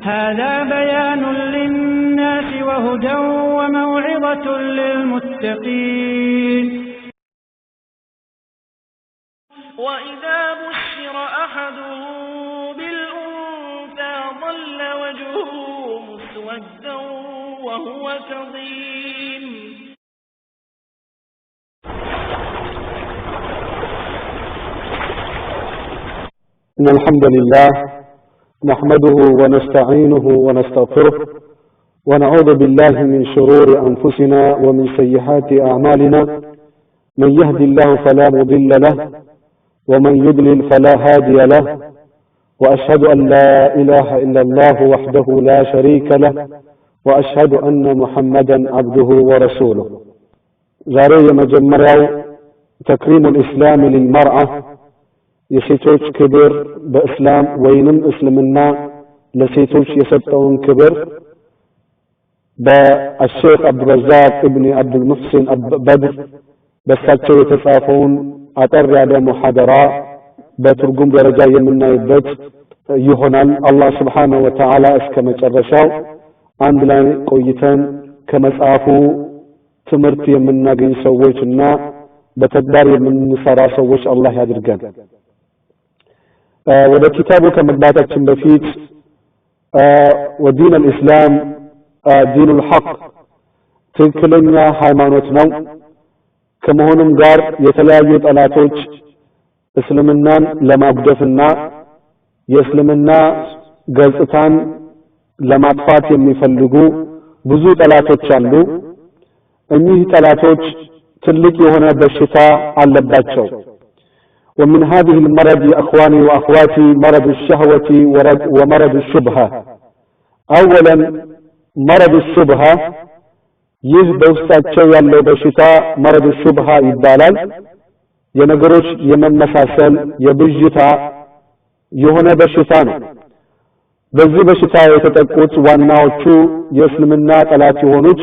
هذا بيان للناس وهدى وموعظة للمتقين وإذا بشر أحدهم بالأنثى ظل وجهه مسودا وهو كظيم إن الحمد لله نحمده ونستعينه ونستغفره ونعوذ بالله من شرور أنفسنا ومن سيئات أعمالنا من يهد الله فلا مضل له ومن يضلل فلا هادي له وأشهد أن لا إله إلا الله وحده لا شريك له وأشهد أن محمدا عبده ورسوله زاري مجمريو تكريم الإسلام للمرأة የሴቶች ክብር በእስላም ወይንም እስልምና ለሴቶች የሰጠውን ክብር በአሸይኽ አብዱረዛቅ ኢብኑ አብዱል ሙህሲን በድር በሳቸው የተጻፈውን አጠር ያለ ሙሐደራ በትርጉም ደረጃ የምናይበት ይሆናል። አላህ Subhanahu Wa Ta'ala እስከ መጨረሻው አንድ ላይ ቆይተን ከመጽሐፉ ትምህርት የምናገኝ ሰዎችና በተግባር የምንሰራ ሰዎች አላህ ያድርገን። ወደ ኪታቡ ከመግባታችን በፊት ወዲን الاسلام ዲኑ الحق ትክክለኛ ሃይማኖት ነው ከመሆኑም ጋር የተለያዩ ጠላቶች እስልምናን ለማጉደፍና የእስልምና ገጽታን ለማጥፋት የሚፈልጉ ብዙ ጠላቶች አሉ። እኚህ ጠላቶች ትልቅ የሆነ በሽታ አለባቸው። ومن هذه المرض يا اخواني واخواتي مرض الشهوة ومرض الشبهة. اولا مرض الشبهة ይህ በውስጣቸው ያለው በሽታ مرض الشبهة ይባላል። የነገሮች የመመሳሰል የብዥታ የሆነ በሽታ ነው። በዚህ በሽታ የተጠቁት ዋናዎቹ የእስልምና ጠላት የሆኑት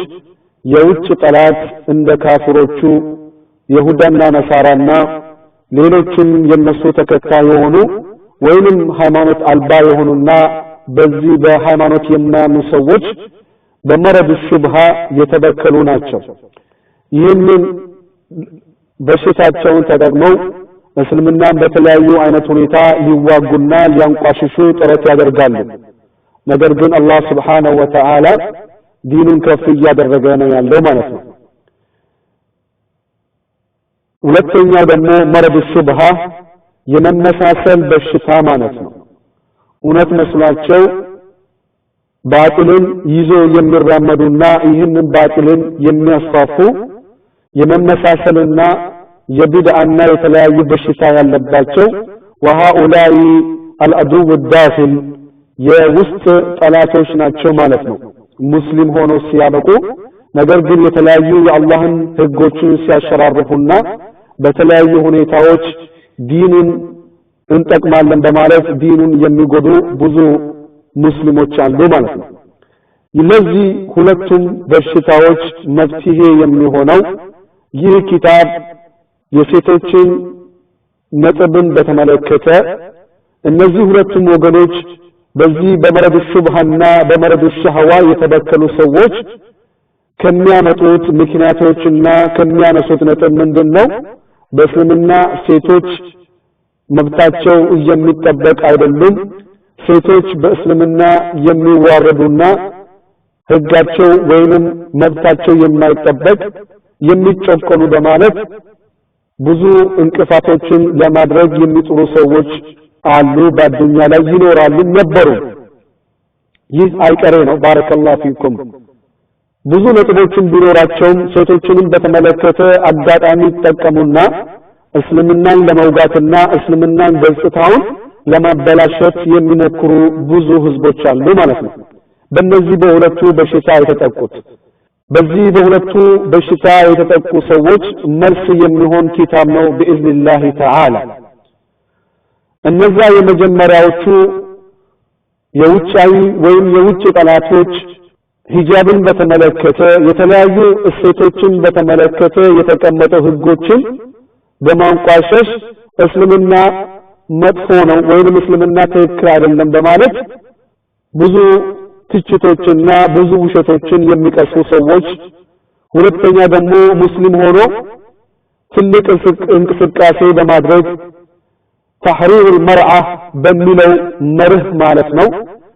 የውጭ ጠላት እንደ ካፍሮቹ ይሁዳና ነሳራና ሌሎችም የነሱ ተከታይ የሆኑ ወይንም ሃይማኖት አልባ የሆኑና በዚህ በሃይማኖት የማያምኑ ሰዎች በመረድ ሹብሃ የተበከሉ ናቸው። ይህንን በሽታቸውን ተጠቅመው እስልምናን በተለያዩ አይነት ሁኔታ ሊዋጉና ሊያንቋሽሹ ጥረት ያደርጋሉ። ነገር ግን አላህ Subhanahu Wa Ta'ala ዲኑን ከፍ ያደረገ ነው ያለው ማለት ነው። ሁለተኛው ደግሞ መረድ ሹብሃ የመመሳሰል በሽታ ማለት ነው። እውነት መስሏቸው ባጥልን ይዞ የሚራመዱና ይህንን ባጥልን የሚያስፋፉ የመመሳሰልና የቢድዓና የተለያዩ በሽታ ያለባቸው وهؤلاء العدو الداخل የውስጥ ጠላቶች ናቸው ማለት ነው። ሙስሊም ሆኖ ሲያበቁ ነገር ግን የተለያዩ የአላህን ህጎችን ሲያሸራርፉና በተለያዩ ሁኔታዎች ዲኑን እንጠቅማለን በማለት ዲኑን የሚጎዱ ብዙ ሙስሊሞች አሉ ማለት ነው። ለዚህ ሁለቱም በሽታዎች መፍትሄ የሚሆነው ይህ ኪታብ የሴቶችን ነጥብን በተመለከተ እነዚህ ሁለቱም ወገኖች በዚህ በመረድ ሹብሃና በመረድ ሸህዋ የተበከሉ ሰዎች ከሚያመጡት ምክንያቶችና ከሚያነሱት ነጥብ ምንድነው? በእስልምና ሴቶች መብታቸው የሚጠበቅ አይደሉም፣ ሴቶች በእስልምና የሚዋረዱና ህጋቸው ወይንም መብታቸው የማይጠበቅ የሚጨቆኑ በማለት ብዙ እንቅፋቶችን ለማድረግ የሚጥሩ ሰዎች አሉ፣ በአዱኛ ላይ ይኖራሉ ነበሩ። ይህ አይቀሬ ነው። ባረከላሁ ፊኩም። ብዙ ነጥቦችን ቢኖራቸውም ሴቶችንም በተመለከተ አጋጣሚ ይጠቀሙና እስልምናን ለመውጋትና እስልምናን ገጽታውን ለማበላሸት የሚሞክሩ ብዙ ህዝቦች አሉ ማለት ነው። በእነዚህ በሁለቱ በሽታ የተጠቁት በዚህ በሁለቱ በሽታ የተጠቁ ሰዎች መልስ የሚሆን ኪታብ ነው በኢዝኒላህ ተዓላ። እነዛ የመጀመሪያዎቹ የውጫዊ ወይም የውጭ ጠላቶች ሂጃብን በተመለከተ የተለያዩ እሴቶችን በተመለከተ የተቀመጡ ህጎችን በማንቋሸሽ እስልምና መጥፎ ነው ወይንም እስልምና ትክክል አይደለም በማለት ብዙ ትችቶችና ብዙ ውሸቶችን የሚቀርጹ ሰዎች ሁለተኛ ደግሞ ሙስሊም ሆኖ ትልቅ እንቅስቃሴ በማድረግ ተሕሪር መርዓ በሚለው መርህ ማለት ነው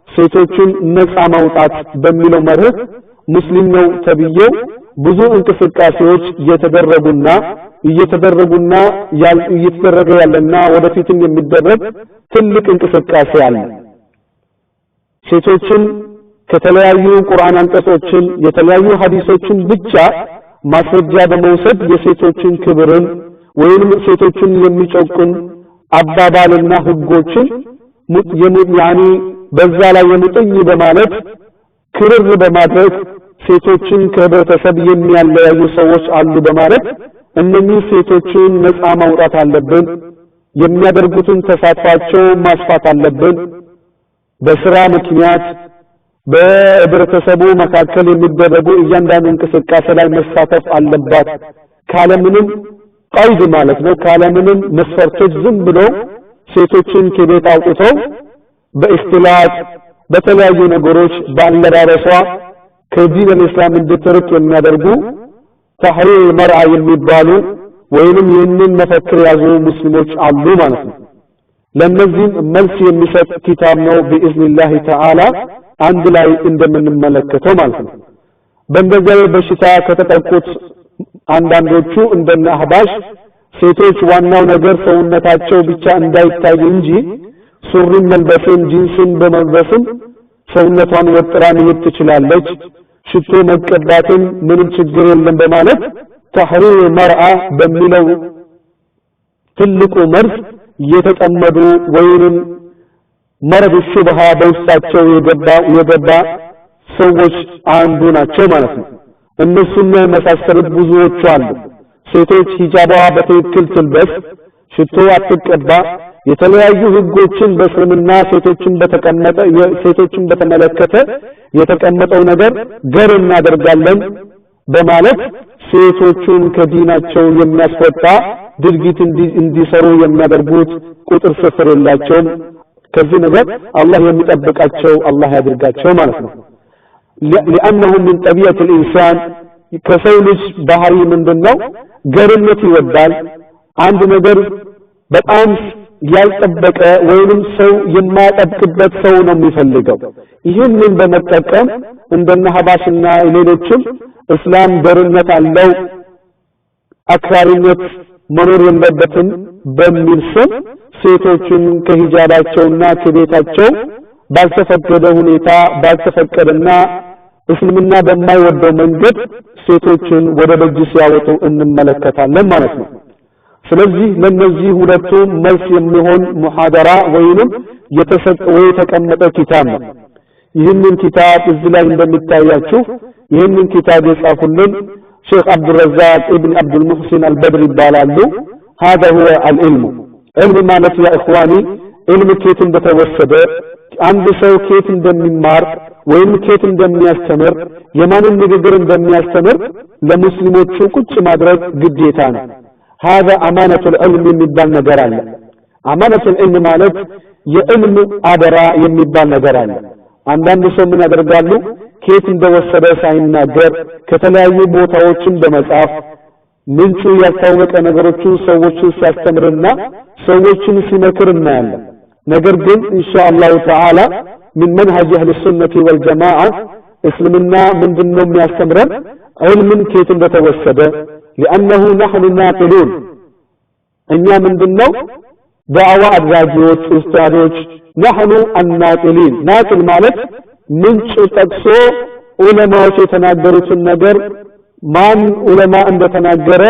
ሴቶችን ነፃ ማውጣት በሚለው መርህ ሙስሊም ነው ተብዬው ብዙ እንቅስቃሴዎች እየተደረገ ያለና ወደፊትም የሚደረግ ትልቅ እንቅስቃሴ አለ ሴቶችን ከተለያዩ ቁርአን አንቀጾችን የተለያዩ ሐዲሶችን ብቻ ማስረጃ በመውሰድ የሴቶችን ክብርን ወይንም ሴቶችን የሚጨቁን አባባልና ህጎችን በዛ ላይ የሙጥኝ በማለት ክርር በማድረግ ሴቶችን ከህብረተሰብ የሚያለያዩ ሰዎች አሉ በማለት እነኚህ ሴቶችን ነፃ ማውጣት አለብን የሚያደርጉትን ተሳትፏቸው ማስፋት አለብን በስራ ምክንያት በህብረተሰቡ መካከል የሚደረጉ እያንዳንዱ እንቅስቃሴ ላይ መሳተፍ አለባት ካለምንም ቀይድ ማለት ነው ካለምንም መስፈርቶች ዝም ብሎ ሴቶችን ከቤት አውጥተው በእክትላጥ በተለያዩ ነገሮች ባለራረሷ ከዲን الاسلام እንድትርቅ የሚያደርጉ ተሕሪር መርዓ የሚባሉ ወይንም ይህንን መፈክር ያዙ ሙስሊሞች አሉ ማለት ነው ለነዚህ መልስ የሚሰጥ ኪታብ ነው بإذن تعالى አንድ ላይ እንደምንመለከተው ማለት ነው በእንደዚህ በሽታ ከተጠቁት አንዳንዶቹ እንደነ አህባሽ ሴቶች ዋናው ነገር ሰውነታቸው ብቻ እንዳይታይ እንጂ ሱሪን መልበስን ጂንስን በመልበስም ሰውነቷን ወጥራ መሄድ ትችላለች ሽቶ መቀባትን ምንም ችግር የለም በማለት ተሕሪር መርዓ በሚለው ትልቁ መርዝ የተጠመዱ ወይንም መረብ ሹብሃ በውስጣቸው የገባ ሰዎች አንዱ ናቸው ማለት ነው እነሱም የመሳሰሉት ብዙዎች አሉ ሴቶች ሂጃባ በትክክል ትልበስ ሽቶ አትቀባ የተለያዩ ህጎችን በእስልምና ሴቶችን በተመለከተ የተቀመጠው ነገር ገር እናደርጋለን በማለት ሴቶቹን ከዲናቸው የሚያስወጣ ድርጊት እንዲሰሩ የሚያደርጉት ቁጥር ስፍር የላቸውም ከዚህ ነገር አላህ የሚጠብቃቸው አላህ ያድርጋቸው ማለት ነው لأنه من طبيعة الإنسان ከሰው ልጅ ባህሪ ምንድነው ገርነት ይወዳል አንድ ነገር በጣም ያልጠበቀ ወይንም ሰው የማያጠብቅበት ሰው ነው የሚፈልገው ይህንን በመጠቀም እንደነ ሐባሽና ሌሎችም እስላም ገርነት አለው አክራሪነት መኖር የለበትም በሚል ስም ሴቶችን ከሂጃባቸውና ከቤታቸው ባልተፈቀደ ሁኔታ ባልተፈቀደና እስልምና በማይወደው መንገድ ሴቶችን ወደ ደጅ ሲያወጡ እንመለከታለን ማለት ነው ስለዚህ ለነዚህ ሁለቱ መልስ የሚሆን ሙሐደራ ወይንም የተቀመጠ ኪታብ ነው ይህንን ኪታብ እዚህ ላይ እንደሚታያችሁ ይህንን ኪታብ የጻፉልን ሼክ አብዱረዛቅ ኢብኑ አብዱል ሙህሲን አልበድሪ ይባላሉ هذا هو العلم علم ማለት يا اخواني علم ከየት እንደተወሰደ አንድ ሰው ከየት እንደሚማር ወይም ከየት እንደሚያስተምር የማንን ንግግር እንደሚያስተምር ለሙስሊሞቹ ቁጭ ማድረግ ግዴታ ነው هذا امانه العلم የሚባል ነገር አለ امانه العلم ማለት የዕልም አደራ የሚባል ነገር አለ አንዳንድ ሰው ምን ያደርጋሉ ከየት እንደወሰደ ሳይናገር ከተለያዩ ቦታዎችን በመጻፍ ምንጩ ያልታወቀ ነገሮችን ሰዎችን ሲያስተምርና ሰዎችን ሲመክር እናያለን ነገር ግን ኢንሻአላሁ ተዓላ من منهج اهل السنه والجماعه እስልምና ምንድነው የሚያስተምረን ዒልምን ከየት እንደተወሰደ لانه نحن ناقلون እኛ ምንድነው ዳዕዋ አድራጊዎች ኡስታዞች نحن الناقلين ናቅል ማለት ምንጭ ጠቅሶ ዑለማዎች የተናገሩትን ነገር ማን ዑለማ እንደተናገረ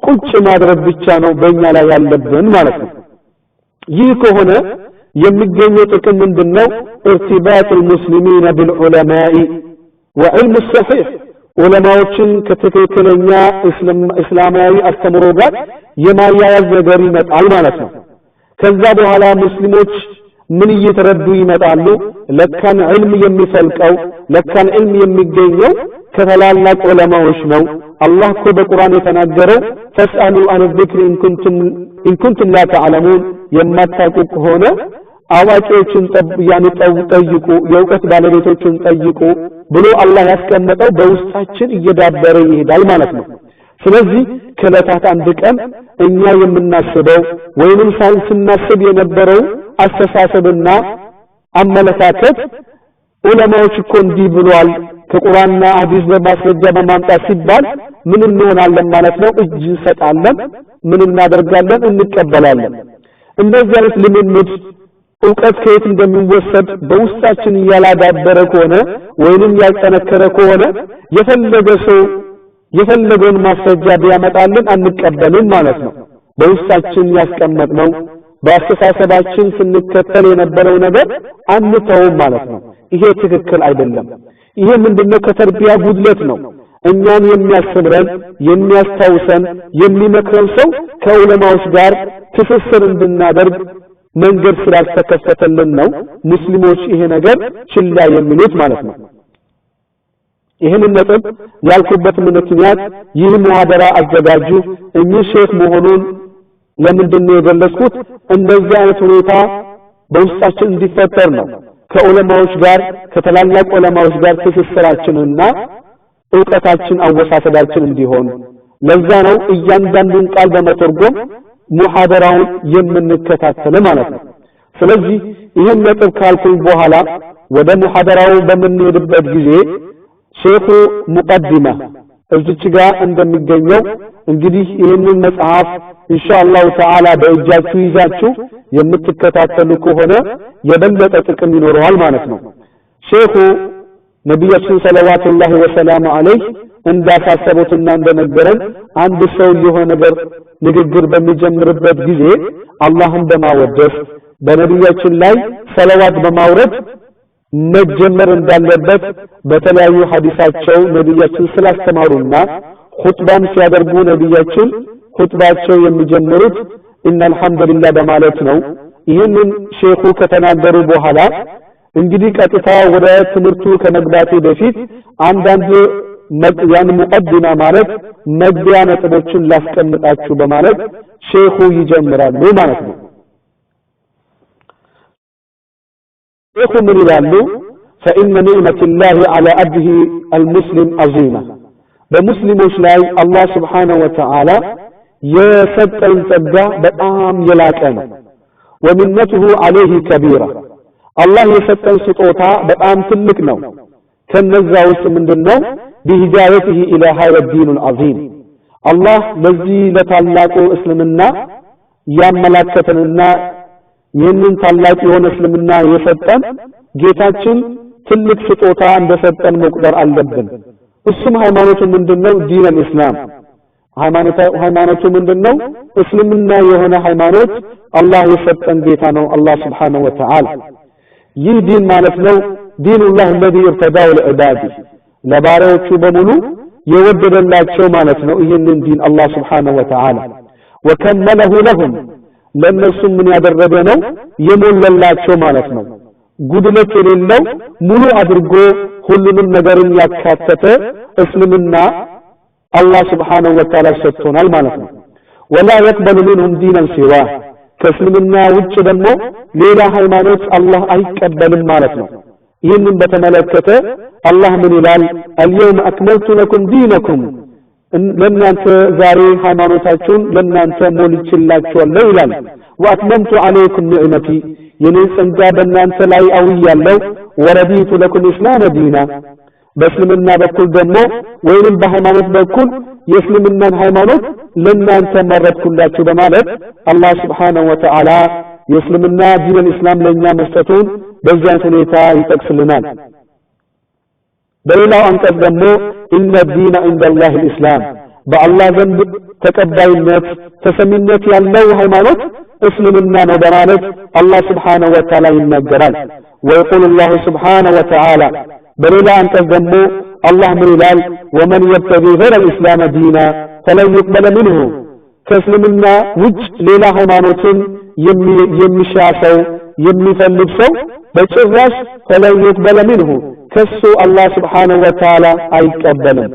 ቁጭ ማድረግ ብቻ ነው በእኛ ላይ ያለብን ማለት ነው ይህ ከሆነ የሚገኘው ጥቅም ምንድነው ارتباط المسلمين بالعلماء وعلم الصحيح ዑለማዎችን ከተከለኛ እስላማዊ አስተምሮ ጋር የማያያዝ ነገር ይመጣል ማለት ነው ከዛ በኋላ ሙስሊሞች ምን እየተረዱ ይመጣሉ ለካን ዒልም የሚፈልቀው ለካን ዒልም የሚገኘው ከታላላቅ ዑለማዎች ነው አላህ እኮ በቁርአን የተናገረው ፈስአሉ አን الذكر ان كنتم لا تعلمون የማታውቁ ከሆነ አዋቂዎችን ጠይቁ የእውቀት ባለቤቶችን ጠይቁ ብሎ አላህ ያስቀመጠው በውስጣችን እየዳበረ ይሄዳል ማለት ነው። ስለዚህ ከዕለታት አንድ ቀን እኛ የምናስበው ወይንም ሳንስናስብ የነበረው አስተሳሰብና አመለካከት ዑለማዎች እኮ እንዲህ ብለዋል ከቁርአንና ሐዲስ በማስረጃ በማምጣት ሲባል ምን እንሆናለን ማለት ነው? እጅ እንሰጣለን፣ ምን እናደርጋለን? እንቀበላለን። እንደዚህ አይነት ልምምድ ዕውቀት ከየት እንደሚወሰድ በውስጣችን ያላዳበረ ከሆነ ወይንም ያልጠነከረ ከሆነ የፈለገ ሰው የፈለገውን ማስረጃ ቢያመጣልን አንቀበልም ማለት ነው። በውስጣችን ያስቀመጥነው በአስተሳሰባችን ስንከተል የነበረው ነገር አንተውም ማለት ነው። ይሄ ትክክል አይደለም። ይሄ ምንድነው? ከተርቢያ ጉድለት ነው። እኛን የሚያስተምረን የሚያስታውሰን የሚመክረን ሰው ከዑለማዎች ጋር ትስስር እንድናደርግ መንገድ ስላልተከፈተልን ነው ሙስሊሞች ይሄ ነገር ችላ የሚሉት ማለት ነው። ይሄንን ነጥብ ያልኩበት ምክንያት ይህ ሙሐደራ አዘጋጁ እኚህ ሼክ መሆኑን ለምንድነው የገለጽኩት? እንደዚህ አይነት ሁኔታ በውስጣችን እንዲፈጠር ነው። ከዑለማዎች ጋር ከተላላቅ ዑለማዎች ጋር ትስስራችንና ዕውቀታችን አወሳሰዳችን እንዲሆን ለዛ ነው እያንዳንዱን ቃል በመተርጎም ሙሐደራውን የምንከታተል ማለት ነው። ስለዚህ ይሄን ነጥብ ካልኩኝ በኋላ ወደ ሙሐደራው በምንሄድበት ጊዜ ሼኹ ሙቀዲማ እዚች ጋር እንደሚገኘው እንግዲህ ይህንን መጽሐፍ ኢንሻአላህ ተዓላ በእጃችሁ ይዛችሁ የምትከታተሉ ከሆነ የበለጠ ጥቅም ይኖረዋል ማለት ነው። ሼኹ ነብያችን ሰለላሁ ዐለይሂ ዐለይሂ እንዳሳሰቡትና እንደነገረን አንድ ሰው የሆነ ነገር ንግግር በሚጀምርበት ጊዜ አላህን በማወደስ በነብያችን ላይ ሰለዋት በማውረድ መጀመር እንዳለበት በተለያዩ ሐዲሳቸው ነብያችን ስላስተማሩና ኹጥባን ሲያደርጉ ነብያችን ኹጥባቸው የሚጀምሩት ኢነል ሐምዱሊላህ በማለት ነው። ይህንን ሼኹ ከተናገሩ በኋላ እንግዲህ ቀጥታ ወደ ትምህርቱ ከመግባቴ በፊት አንዳንድ ያን ሙቀዲማ ማለት መግቢያ ነጥቦችን ላስቀምጣችሁ በማለት ሼኹ ይጀምራሉ ማለት ነው። ሼኹ ምን ይላሉ? فإن نعمة الله على عبده المسلم عظيمة በሙስሊሞች ላይ አላህ Subhanahu Wa Ta'ala የሰጠን ጸጋ በጣም የላቀ ነው። ومنته عليه كبيرة አላህ የሰጠን ስጦታ በጣም ትልቅ ነው። ከነዛ ውስጥ ምንድነው? بهدايته إلى هذا الدين العظيم الله ለዚህ ለታላቁ እስልምና ያመላከተንና ይህንን ታላቅ የሆነ እስልምና የሰጠን ጌታችን ትልቅ ስጦታ እንደሰጠን መቁጠር አለብን። እሱም ሃይማኖቱ ምንድነው? ዲን አልእስላም ሃይማኖቱ ምንድነው? እስልምና የሆነ ሃይማኖት አላህ የሰጠን ጌታ ነው አላህ Subhanahu Wa Ta'ala። ይህ ዲን ማለት ነው ዲኑላህ الذي ارتضاه لعباده ለባሪያዎቹ በሙሉ የወደደላቸው ማለት ነው። ይህንን ዲን አላህ Subhanahu Wa Ta'ala وكمله لهم ለነሱ ምን ያደረገ ነው? የሞላላቸው ማለት ነው። ጉድለት የሌለው ሙሉ አድርጎ ሁሉንም ነገርን ያካተተ እስልምና አላህ Subhanahu Wa Ta'ala ሰጥቶናል ማለት ነው። ولا يقبل منهم دينا سواه ከእስልምና ውጭ ደግሞ ሌላ ሃይማኖት አላህ አይቀበልም ማለት ነው። ይህንን በተመለከተ አላህ ምን ይላል? اليوم اكملت لكم دينكم ለእናንተ ዛሬ ሃይማኖታችሁን ለእናንተ ሞልቼላችኋለሁ ይላል። واتممت عليكم نعمتي የኔን ጸጋ በእናንተ ላይ አውያለሁ። ወረዲቱ ለኩም ኢስላም ዲና በእስልምና በኩል ደግሞ ወይንም በሃይማኖት በኩል የእስልምናን ሃይማኖት ለእናንተ መረጥኩላችሁ በማለት አላህ Subhanahu Wa Ta'ala የእስልምና ዲን ኢስላም ለኛ መስጠቱን በዚያ ሁኔታ ይጠቅስልናል። በሌላው አንቀጽ ደግሞ ኢነ ዲነ ኢንደላህ الاسلام በአላህ ዘንድ ተቀባይነት ተሰሚነት ያለው ሃይማኖት እስልምና ነው በማለት አላህ Subhanahu Wa Ta'ala ይናገራል። ويقول الله سبحانه وتعالى በሌላ አንቀጽ ደግሞ አላህ ምን ይላል? ومن يبتغي غير الاسلام دينا فلن يقبل منه ከእስልምና ውጭ ሌላ ሃይማኖትን የሚሻሰው የሚፈልግ ሰው በጭራሽ فلن يقبل منه ከሱ አላህ Subhanahu Wa Ta'ala አይቀበልም።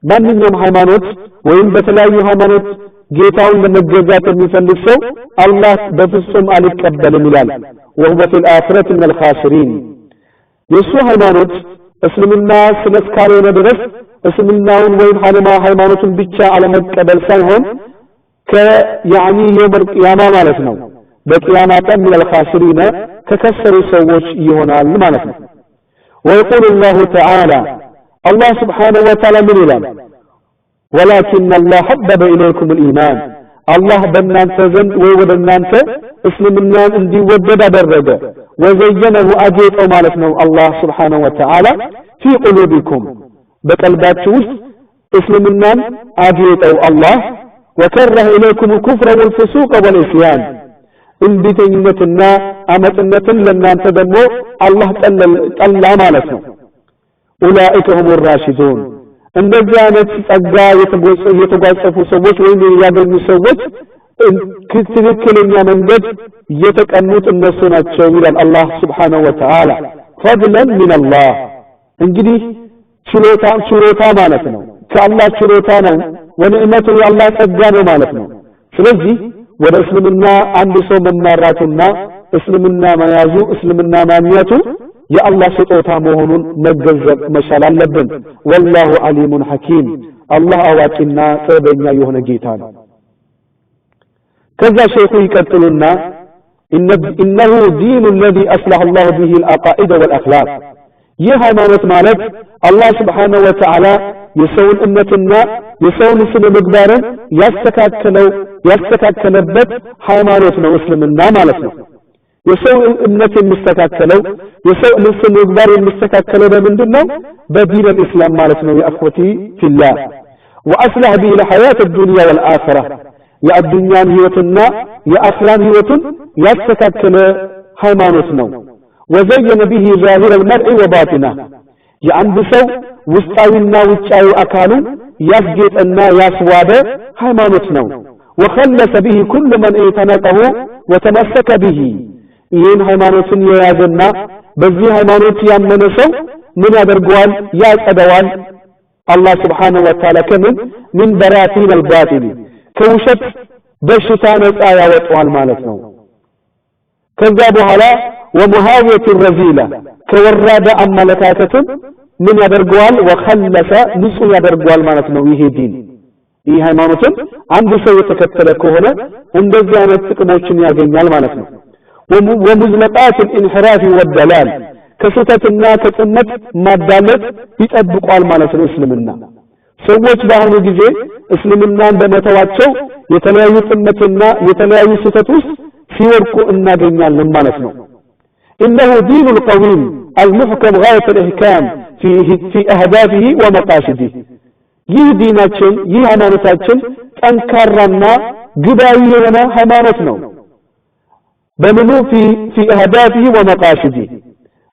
ማንኛውም ሃይማኖት ወይም በተለያዩ ሃይማኖት ጌታውን ለመገዛት የሚፈልግ ሰው አላህ በፍጹም አልቀበልም ይላል። وهو في الآخرة من الخاسرين የሱ ሃይማኖት እስልምና ስለስካልሆነ ድረስ እስልምናውን ወይም ሃይማኖቱን ብቻ አለመቀበል ሳይሆን ከያኒ የውም القيامة ማለት ነው በቂያማ ቀን من الخاسرين ከከሰሩ ሰዎች ይሆናል ማለት ነው። ويقول الله تعالى الله سبحانه وتعالى من ይላል ولكن الله حبب إليكم الإيمان الله በእናንተ ዘንድ ወይ ወደ እናንተ እስልምናን እንዲወደድ አደረገ وزينه አጌጠው ማለት ነው አላህ Subhanahu Wa Ta'ala في قلوبكم በቀልባችሁ ውስጥ እስልምናን አጌጠው አላህ وكره إليكم الكفر والفسوق والعصيان እንቢተኝነትና አመጽነትን ለእናንተ ደግሞ አላህ ጠላ ማለት ነው። أولئك هم الراشدون እንደዚህ አይነት ጸጋ የተጓጸፉ ሰዎች ወይም ያገኙ ሰዎች ትክክለኛ መንገድ የተቀኑት እነሱ ናቸው ይላል አላህ Subhanahu Wa Ta'ala فضلا من الله እንግዲህ ችሎታ ማለት ነው ከአላህ ችሎታ ነው ወንዕመቱ የአላህ ጸጋ ነው ማለት ነው። ስለዚህ ወደ እስልምና አንድ ሰው መማራቱና እስልምና መያዙ እስልምና ማግኘቱ የአላህ ስጦታ መሆኑን መገንዘብ መቻል አለብን። ወላሁ አሊሙን ሐኪም አላህ አዋቂና ጥበበኛ የሆነ ጌታ ነው። ከዛ ሸይኹ ይቀጥሉና إنه دين الذي أصلح الله به العقائد والأخلاق ይህ ሃይማኖት ማለት አላህ Subhanahu Wa Ta'ala የሰውን እምነትና የሰውን ስነ ምግባርን ያስተካከለበት ሃይማኖት ነው እስልምና ማለት ነው። የሰው እምነት የሚስተካከለው የሰው ስነ ምግባር የሚስተካከለው በምንድነው? በዲን الإسلام ማለት ነው። የአኽወቲ ፊላህ وأصلح به الحياة الدنيا والآخرة የአዱንያን ህይወትና የአኽራን ህይወትን ያስተካከለ ሃይማኖት ነው። وزين به ظاهر المرء وباطنه የአንድ ሰው ውስጣዊና ውጫዊ አካሉ ያስጌጠና ያስዋበ ሃይማኖት ነው። وخلص به كل من اعتنقه وتمسك به ይህን ሃይማኖትን የያዘና በዚህ ሃይማኖት ያመነ ሰው ምን ያደርገዋል? ያጸደዋል። አላህ Subhanahu Wa Ta'ala ከምን من براثين الباطل ከውሸት በሽታ ነፃ ያወጣዋል ማለት ነው። ከዛ በኋላ ومهاوية الرذيلة كوراد أمالكاتهم من يدرقوال وخلص نسو يدرقوال مالتنا ويه دين إيه هايمانوتم عند سوء تكتلكو هنا عند الزيانة تقموشن ياقينيال مالتنا ومزلقات الانحراف والدلال كستتنا كتنت مادالت يتأبقوال مالتنا اسلمنا سوّج باهنو جزي اسلمنا بمتواتشو يتلايو تمتنا يتلايو ستتوس سيوركو إنا جينيال لمالتنا إنه دين القويم المحكم غاية الإحكام في أهدافه ومقاصده ይህ ዲናችን ይህ ሃይማኖታችን ጠንካራና ግዳይ የሆነ ሃይማኖት ነው። በምኑ في أهدافه ومقاصده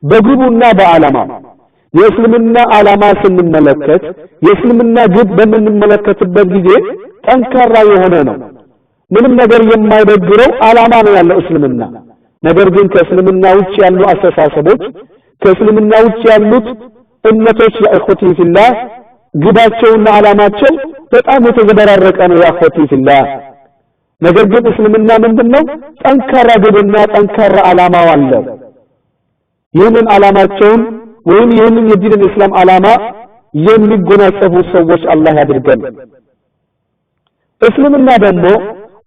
በግቡና በዓላማ የእስልምና ዓላማ ስንመለከት የእስልምና ግብ በምንመለከትበት ጊዜ ጠንካራ የሆነ ነው። ምንም ነገር የማይበግረው ዓላማ ነው ያለው እስልምና። ነገር ግን ከእስልምና ውጭ ያሉ አስተሳሰቦች ከእስልምና ውጭ ያሉት እምነቶች ለእኽወቲ ፊላህ ግባቸውና ዓላማቸው በጣም የተዘበራረቀ ነው የእኽወቲ ፊላህ። ነገር ግን እስልምና ምንድነው? ጠንካራ ግብና ጠንካራ ዓላማው አለ። ይህንን ዓላማቸውን ወይም ይህንን የዲን እስላም ዓላማ የሚጎናጸፉ ሰዎች አላህ ያድርገን። እስልምና ደግሞ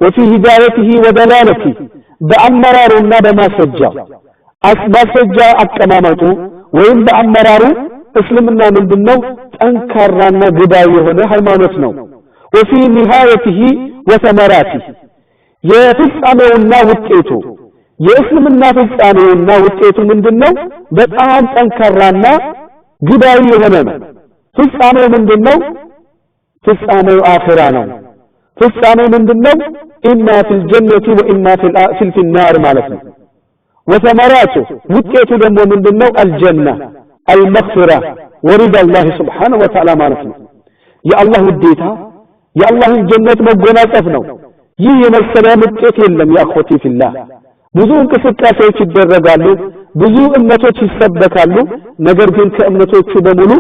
وفي هدايته ودلالته በአመራሩና በማስረጃ ማስረጃ አቀማመጡ ወይም በአመራሩ እስልምና ምንድነው? ጠንካራና ግዳይ የሆነ ሃይማኖት ነው። وفي نهايته وثمراته የፍጻሜውና ውጤቱ የእስልምና ፍጻሜውና ውጤቱ ምንድነው? በጣም ጠንካራና ግዳይ የሆነ ነው። ፍጻሜው ምንድነው? ፍጻሜው አኺራ ነው። ፍጻሜው ምንድነው? إما في الجنة وإما في النار مالتنا وثمراته وكيت دمو من دمو الجنة المغفرة ورضا الله سبحانه وتعالى مالتنا يا الله وديتها يا الله الجنة مقونا تفنو يهي السلام الكيت يلم يا أخوتي في الله ብዙ እንቅስቃሴዎች ይደረጋሉ ብዙ እምነቶች ይሰበካሉ ነገር ግን ከእምነቶቹ በሙሉ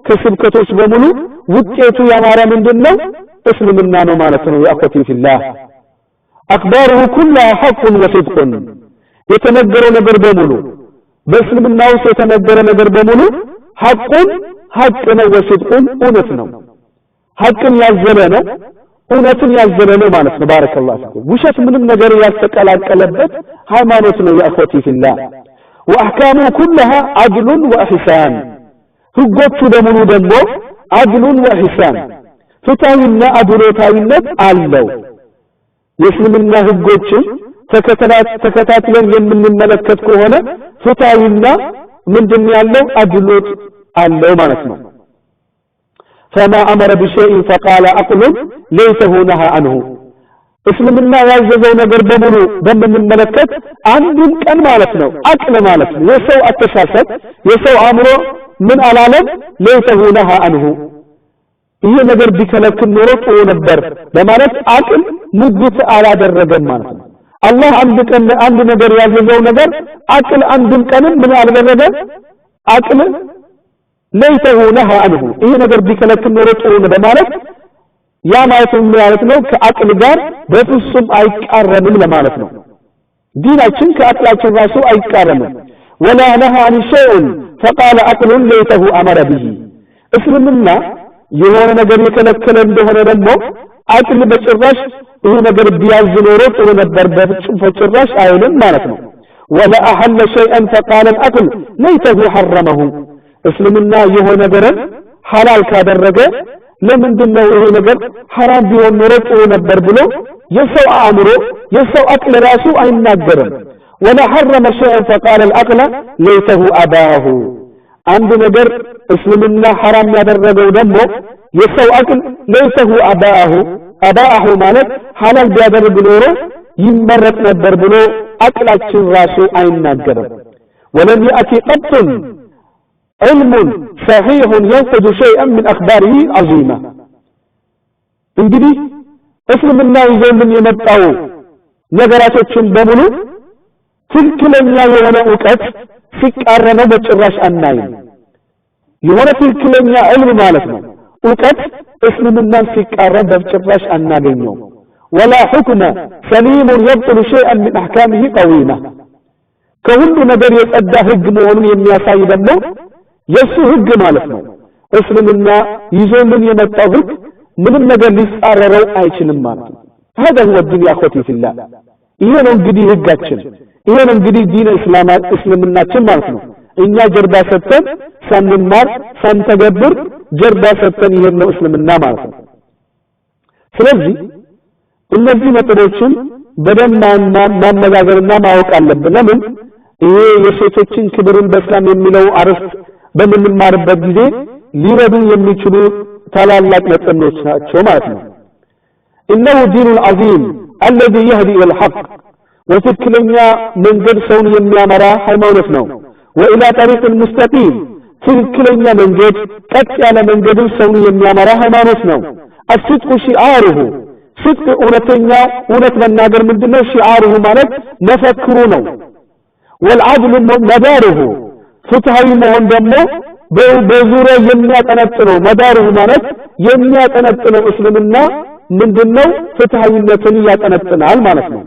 ከስብከቶች በሙሉ ውጤቱ ያማረ ምንድነው እስልምና ነው ማለት ነው ያቆቲ ፊላህ አክባሩ ኩላha ሐቁን ወصدقን የተነገረው ነገር በሙሉ በእስልምና ውስጥ የተነገረ ነገር በሙሉ ሐቁን ሐቅ ነው ወصدقን እውነት ነው ሐቅን ያዘለ ነው እውነትን ያዘለ ነው ማለት ነው ባረከላሁ ፊኩም ውሸት ምንም ነገር ያስተቀላቀለበት ሃይማኖት ነው ያቆቲ ፊላህ واحكامه كلها عدل واحسان ህጎቹ በሙሉ ደግሞ عدل واحسان ፍትሃዊና አድሎታዊነት አለው የእስልምና ህጎችን ተከታትለን የምንመለከት ከሆነ ፍትሃዊና ምንድነው ያለው አድሎት አለው ማለት ነው فما امر بشيء فقال عقل ليته نهى عنه እስልምና ያዘዘው ነገር በሙሉ በመመለከት አንዱን ቀን ማለት ነው አቅል ማለት ነው የሰው አተሳሰብ የሰው አእምሮ ምን አላለም ለይተሁ ነሃ አንሁ ይሄ ነገር ቢከለክል ኖሮ ጥሩ ነበር በማለት አቅል ሙግት አላደረገም ማለት ነው አላህ አንድ ነገር ያዘዘው ነገር አቅል አንዱን ቀን ምን አልበረደ አቅል ለይተሁ ነሃ አንሁ ይሄ ነገር ቢከለክል ኖሮ ጥሩ ነው በማለት ያ ማለት ነው ከአቅል ጋር በፍጹም አይቃረንም ለማለት ነው ዲናችን ከአቅላችን ራሱ አይቃረንም ولا نهى عن شيء فقال عقل ليته امر به እስልምና የሆነ ነገር የከለከለ እንደሆነ ደግሞ አቅል በጭራሽ ይሄ ነገር ቢያዝ ኖሮ ጥሩ ነበር በፍጹም በጭራሽ አይልም ማለት ነው ولا احل شيئا فقال العقل ليته حرمه እስልምና የሆነ ነገር ሐላል ካደረገ ለምንድነው ይሄ ነገር حرام ቢሆን ኖሮ ጥሩ ነበር ብሎ የሰው አእምሮ የሰው አቅል ራሱ አይናገርም ولا حرم شيئا فقال العقل ليته اباه አንድ ነገር እስልምና حرام ያደረገው ደግሞ የሰው አቅል ليته اباه ማለት ሐላል ቢያደርግ ኖሮ ይመረጥ ነበር ብሎ አቅላችን ራሱ አይናገርም ولم يأتي قط علم صحيح ينقض شيئا من اخباره عظيمه እንግዲህ እስልምና ይዘልን የመጣው ነገራቶችን በሙሉ ትክክለኛ የሆነ ዕውቀት ሲቃረነው በጭራሽ አናይም የሆነ ትክክለኛ ዕልም ማለት ነው ዕውቀት እስልምናን ሲቃረን በጭራሽ አናገኘው ولا حكم سليم يبطل شيئا من احكامه قويمه ከሁሉ ነገር የጸዳ ህግ መሆኑን የሚያሳይ ደግሞ የሱ ህግ ማለት ነው እስልምና ይዞልን የመጣው ህግ ምንም ነገር ሊጻረረው አይችልም ማለት ነው هذا هو الدين يا اخوتي في الله ይሄ ነው እንግዲህ ህጋችን ይሄ ነው እንግዲህ ዲን እስልምናችን ማለት ነው እኛ ጀርባ ሰጥተን ሳንማር ሳንተገብር ጀርባ ሰጥተን ይሄ ነው እስልምና ማለት ነው ስለዚህ እነዚህ ነጥቦችን በደንብ ማነጋገርና ማወቅ አለብን ለምን ይሄ የሴቶችን ክብርን በእስላም የሚለው አርዕስት በምንማርበት ጊዜ ሊረዱ የሚችሉ ታላላቅ ነጥቦች ናቸው ማለት ነው إنه دين العظيم الذي يهدي إلى الحق وتكلمنا من قد سون يميامرا حيمونت نو وإلى طريق المستقيم تكلمنا من قد كتعلى من قد سون يميامرا حيمونت نو الصدق شعاره صدق أونتنا أونتنا ناقر من دنو شعاره مالك نفكرونه والعدل مداره فتحي مهن دمو بزورة يمياتنتنو مداره مالك يمياتنتنو اسلمنا من دنو فتحي يمياتنتنال مالكنا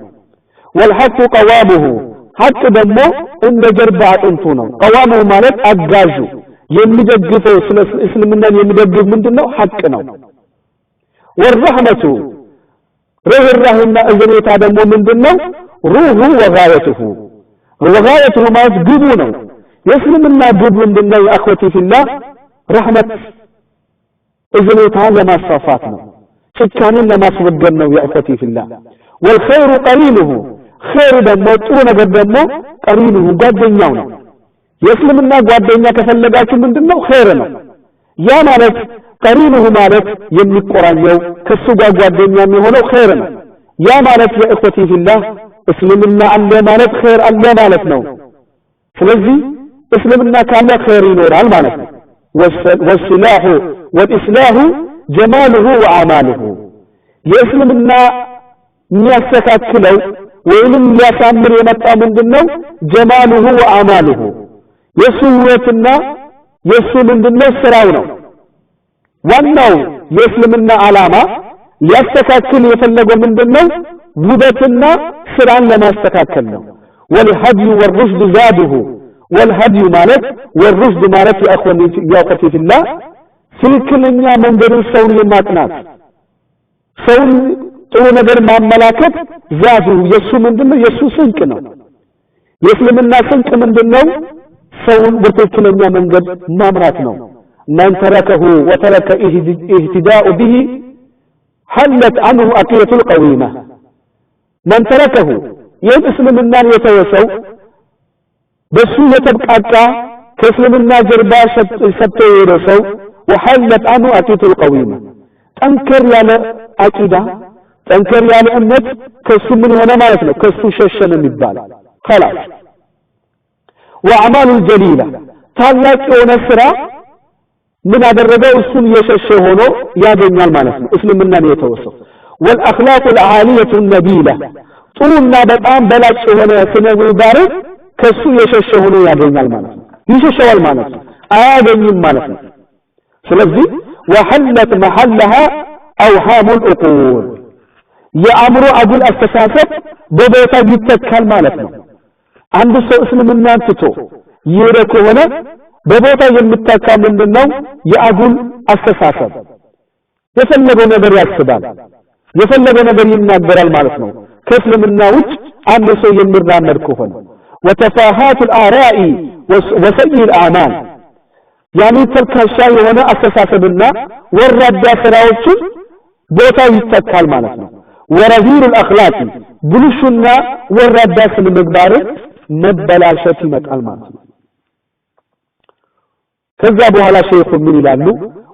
والحق قوامه حق دمو عند جربع انتونو قوامه مالك أجاجو يميدقفو اسلمنا يميدقف من دنو حقنا والرحمة روح الرحمة أزميت دمو من دنو روح وغايته وغايته ما يجبونه يسلمنا جب من دنو يا أخوتي في الله رحمة أزميتها لما صفاتنا شكان لما صدقنا يا أخوتي في الله والخير قرينه خير دمو طول دمو قرينه قد دنيانا يسلمنا قد دنيا كفلقات من دنو خيرنا يا مالك قرينه مالك يمي القرآن يو كالسوقا قد دنيا ميهونو خيرنا يا مالك يا أخوتي في الله اسلمنا على مالك خير على مالك نو فلذي اسلمنا كان خير نور على مالك والسلاح والإسلاح جماله وعماله يسلمنا مياسكات كلو وإنم يسامر يمتع من دنو جماله وعماله يسويتنا يسو من دنو سراونا ዋናው የእስልምና ዓላማ ሊያስተካክል የፈለገው ምንድነው? ውበትና ስራን ለማስተካከል ነው። والهدي والرشد زاده والهدي ማለት والرشد ማለት يا اخوتي في الله ትክክለኛ መንገድን ሰውን ለማጥናት ሰውን ጥሩ ነገር ማመላከት ዛዱ የሱ ምንድነው? የሱ ስንቅ ነው። የእስልምና ስንቅ ምንድነው? ሰውን በትክክለኛ መንገድ ማምራት ነው። من تركه وترك اهتداء به حلت عنه عقيدة القويمة من تركه የእስልምናን የተወሰው በሱ የተብቃቃ ከእስልምና ጀርባ ሰጥቶ የረሰው وحلت عنه عقيدة القويمة ጠንከር ያለ አቂዳ ጠንከር ያለ እምነት ከሱ ምን ሆነ ማለት ነው? ከሱ ሸሸነ የሚባል خلاص وأعمال الجليلة ታላቅ የሆነ ስራ ምን አደረገው? እሱን የሸሸ ሆኖ ያገኛል ማለት ነው እስልምናን የተወሰው والأخلاق العالية النبيلة ጥሩና በጣም በላጭ የሆነ ስነ ምግባር ከሱ የሸሸ ሆኖ ያገኛል ማለት ነው። ይሸሸዋል ማለት ነው፣ አያገኝም ማለት ነው። ስለዚህ وحلت محلها أوهام العقول የአእምሮ አጉል አስተሳሰብ በቦታ ይተካል ማለት ነው። አንድ ሰው እስልምናን ትቶ ይሄደ ከሆነ በቦታ የሚተካ ምንድነው? የአጉል አስተሳሰብ የፈለገው ነገር ያስባል፣ የፈለገው ነገር ይናገራል ማለት ነው። ከእስልምና ውጭ አንድ ሰው የሚራመድ ከሆነ وتفاهات الآراء وسيء الأعمال يعني ተልካሻ የሆነ አስተሳሰብና ወራዳ ስራዎችን ቦታ ይተካል ማለት ነው። ورذيل الأخلاق ብልሹና ወራዳ ስነ ምግባር መበላሸት ይመጣል ማለት ነው። ከዛ በኋላ ሼኹ ምን ይላሉ?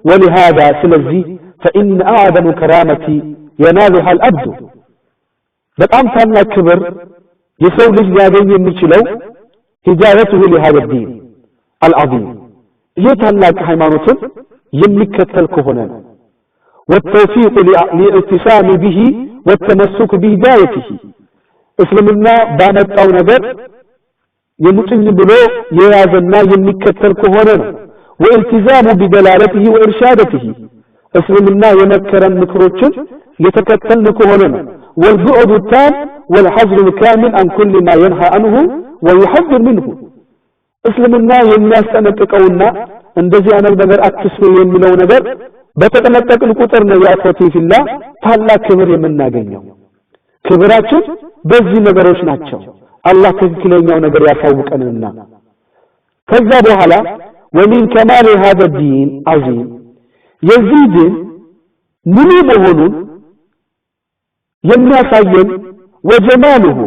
ولهذا ስለዚህ فإن أعظم كرامة ينالها العبد በጣም ታላቅ ክብር የሰው ልጅ ሊያገኝ የሚችለው ሂዳየቱሁ لهذا الدين العظيم የታላቅ ሃይማኖትን የሚከተል ከሆነ ነው። والتوفيق للاعتصام به والتمسك بهدايته እስልምና ባመጣው ነገር የሙጥኝ ብሎ የያዘና የሚከተል ከሆነ ነው። والالتزام بدلالته وإرشادته እስልምና የመከረን ምክሮችን የተከተልን ከሆነ ነው። والبعد التام والحذر الكامل عن كل ما ينهى عنه ويحذر منه እስልምና የሚያስጠነቅቀውና እንደዚህ አይነት ነገር አትስሩ የሚለው ነገር በተጠነቀቅን ቁጥር ነው ያፈቱ ፊላ ታላቅ ክብር የምናገኘው። ክብራችን በዚህ ነገሮች ናቸው። አላህ ትክክለኛው ነገር ያሳውቀንና ከዛ በኋላ ومن كمال هذا الدين عظيم يزيد ሙሉ መሆኑን የሚያሳየን وجماله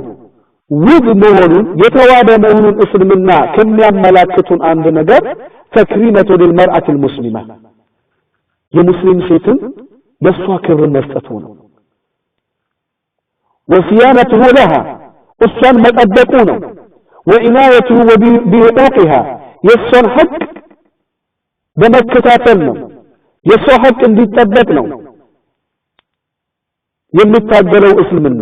ውብ መሆኑን የተዋበ መሆኑን እስልምና ከሚያመላክቱን አንድ ነገር ተክሪመቱ ለልመርአት المسلمة የሙስሊም ሴትን ለሷ ክብር መስጠቱ ነው። وصيانته لها እሷን መጠበቁ ነው። وعنايته بحقوقها የሷን ሐቅ በመከታተል ነው። የሷ ሐቅ እንዲጠበቅ ነው የሚታገለው እስልምና።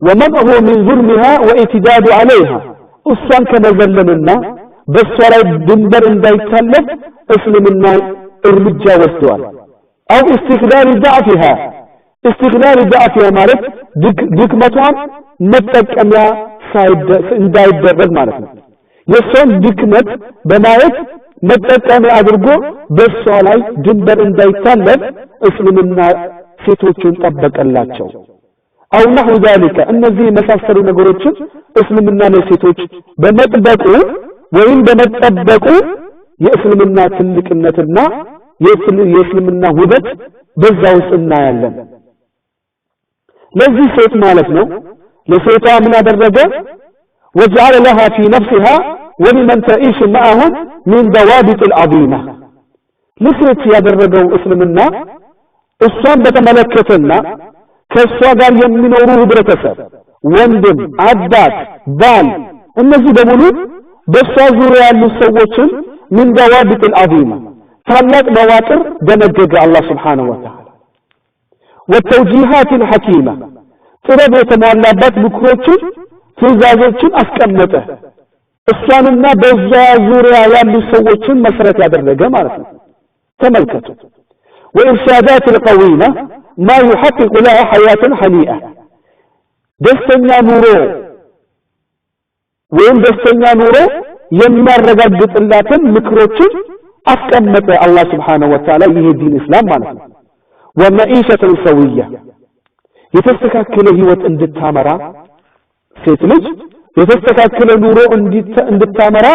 ومنعه من ظلمها واعتداد عليها እሷን ከመዘለምና በሷ ላይ ድንበር እንዳይታለፍ እስልምና እርምጃ ወስዷል። أو استغلال ضعفها استغلال ضعفها ማለት ድክመቷን መጠቀሚያ እንዳይደረግ ማለት ነው። የሷን ድክመት በማየት መጠቀሚያ አድርጎ በሷ ላይ ድንበር እንዳይታለፍ እስልምና ሴቶችን ጠበቀላቸው። أو نحو ذلك እነዚህ መሳሰሉ ነገሮችን እስልምና ለሴቶች በመጠበቁ ወይም በመጠበቁ የእስልምና ትልቅነትና የእስልምና ውበት በዛው ውስጥ እናያለን። ለዚህ ሴት ማለት ነው ለሴቷ ምን አደረገ? وجعل لها في نفسها ولمن تعيش معهم من ضوابط العظيمة ለሴት ያደረገው እስልምና እሷን በተመለከተና ከሷ ጋር የሚኖሩ ህብረተሰብ ወንድም፣ አባት፣ ባል እነዚህ በሙሉ በሷ ዙሪያ ያሉ ሰዎችን من ضوابط العظيمة ታላቅ መዋቅር ደነገገ አላህ Subhanahu Wa Ta'ala والتوجيهات الحكيمة ጥበብ የተሟላበት ምክሮችን ትዕዛዞችን አስቀመጠ። እሷንና በዛ ዙሪያ ያሉ ሰዎችን መሰረት ያደረገ ማለት ነው። ተመልከቱ وإرشادات القويمة ما يحقق لها حياة حنيئة دستنا نورو وين دستنا نورو يمار رقابة اللاتن مكروتشن أفكمت الله سبحانه وتعالى يهدي الإسلام مالك ومعيشة سوية يتستكاكل هيوة اند التامرة سيتلج يتستكاكل نورو اند التامرة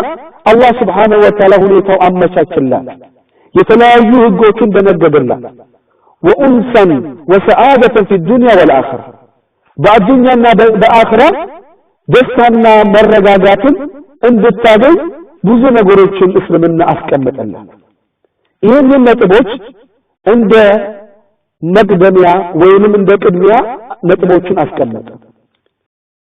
الله سبحانه وتعالى هنيتو أمشاك الله يتلايوه قوتن بنجد الله وأنسا وسعادة في الدنيا والآخرة بعد الدنيا بآخرة دستنا مرقادات عند التابع بوزو نقروتشن اسلمنا أفكمت الله إيهن النتبوش عند مقدمية وينم عند قدمية نتبوشن أفكمت